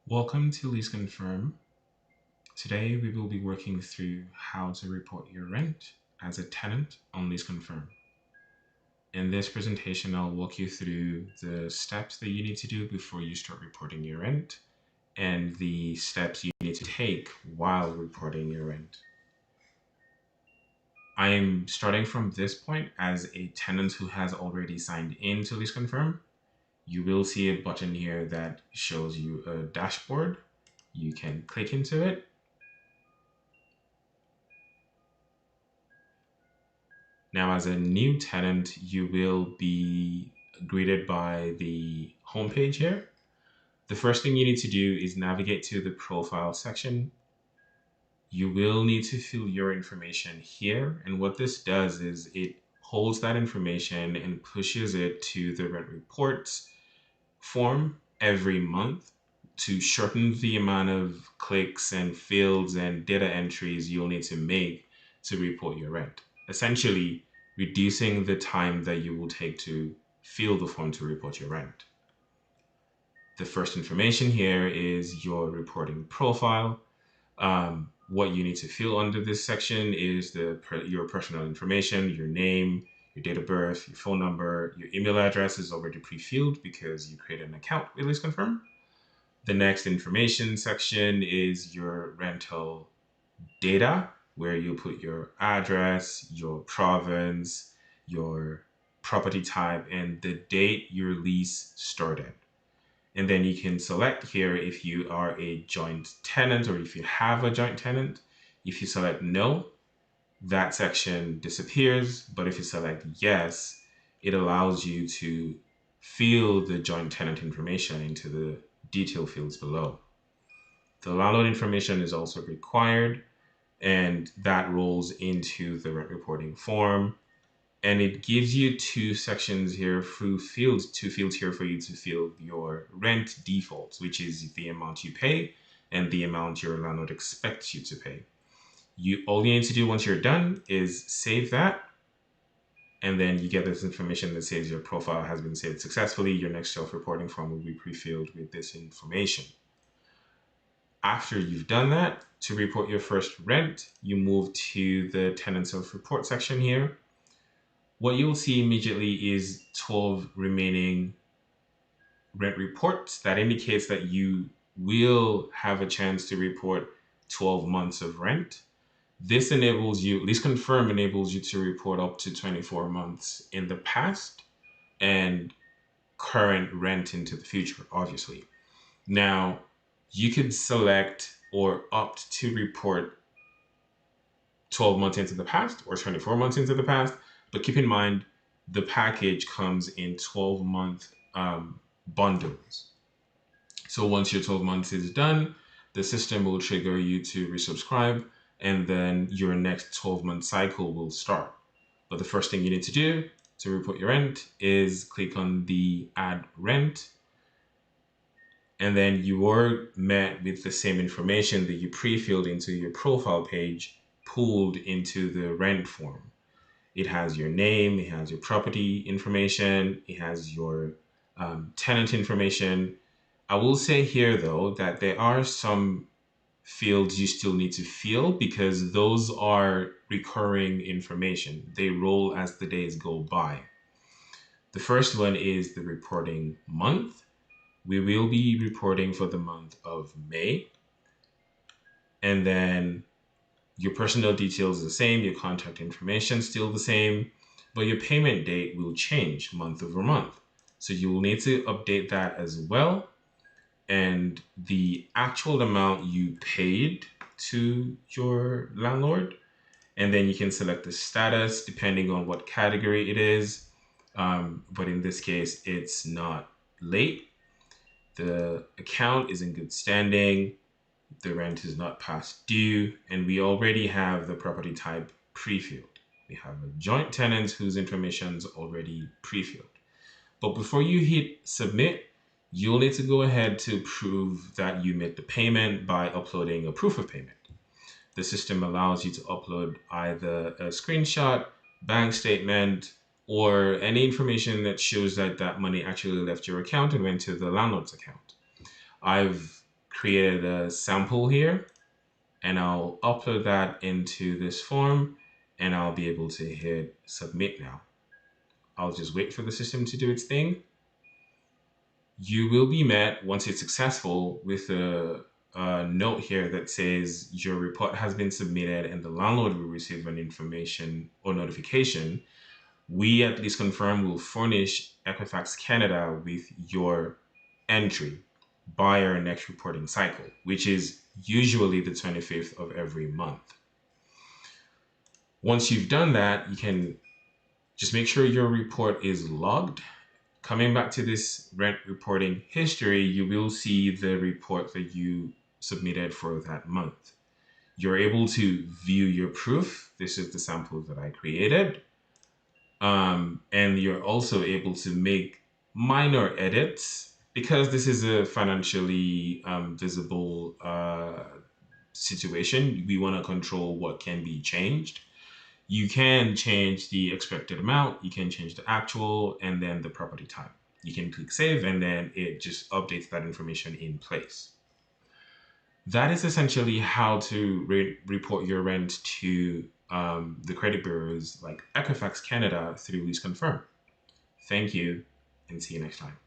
Welcome to LeaseConfirm. Today we will be working through how to report your rent as a tenant on LeaseConfirm. In this presentation, I'll walk you through the steps that you need to do before you start reporting your rent and the steps you need to take while reporting your rent. I am starting from this point as a tenant who has already signed in to LeaseConfirm. You will see a button here that shows you a dashboard. You can click into it. Now, as a new tenant, you will be greeted by the homepage here. The first thing you need to do is navigate to the profile section. You will need to fill your information here. And what this does is it holds that information and pushes it to the rent reports form every month to shorten the amount of clicks and fields and data entries you'll need to make to report your rent. Essentially, reducing the time that you will take to fill the form to report your rent. The first information here is your reporting profile. What you need to fill under this section is your personal information, your name, your date of birth, your phone number, your email address is already pre-filled because you create an account with LeaseConfirm. The next information section is your rental data, where you put your address, your province, your property type, and the date your lease started. And then you can select here if you are a joint tenant or if you have a joint tenant. If you select no, that section disappears. But if you select yes, it allows you to fill the joint tenant information into the detail fields below. The landlord information is also required, and that rolls into the rent reporting form. And it gives you two sections here two fields here for you to fill your rent defaults, which is the amount you pay and the amount your landlord expects you to pay. All you need to do once you're done is save that, and then you get this information that says your profile has been saved successfully. Your next self-reporting form will be pre-filled with this information. After you've done that, to report your first rent, you move to the tenant self-report section here. What you'll see immediately is 12 remaining rent reports. That indicates that you will have a chance to report 12 months of rent. This enables you, LeaseConfirm enables you to report up to 24 months in the past and current rent into the future, obviously. Now, you could select or opt to report 12 months into the past or 24 months into the past, but keep in mind the package comes in 12-month bundles. So once your 12 months is done, the system will trigger you to resubscribe, and then your next 12-month cycle will start. But the first thing you need to do to report your rent is click on the add rent, and then you are met with the same information that you pre-filled into your profile page pulled into the rent form. It has your name, it has your property information, it has your tenant information. I will say here though that there are some fields you still need to fill because those are recurring information. They roll as the days go by. The first one is the reporting month. We will be reporting for the month of May. And then your personal details are the same, your contact information still the same, but your payment date will change month over month. So you will need to update that as well. And the actual amount you paid to your landlord. And then you can select the status depending on what category it is. But in this case, it's not late. The account is in good standing. The rent is not past due, and we already have the property type pre-filled. We have a joint tenant whose information is already pre-filled. But before you hit submit, you'll need to go ahead to prove that you made the payment by uploading a proof of payment. The system allows you to upload either a screenshot, bank statement, or any information that shows that that money actually left your account and went to the landlord's account. I've created a sample here, and I'll upload that into this form, and I'll be able to hit submit now. I'll just wait for the system to do its thing. You will be met, once it's successful, with a note here that says your report has been submitted and the landlord will receive an information or notification. We at LeaseConfirm will furnish Equifax Canada with your entry by our next reporting cycle, which is usually the 25th of every month. Once you've done that, you can just make sure your report is logged. Coming back to this rent reporting history, you will see the report that you submitted for that month. You're able to view your proof. This is the sample that I created. And you're also able to make minor edits because this is a financially visible situation. We want to control what can be changed. You can change the expected amount, you can change the actual, and then the property type. You can click save, and then it just updates that information in place. That is essentially how to report your rent to the credit bureaus like Equifax Canada through LeaseConfirm. Thank you, and see you next time.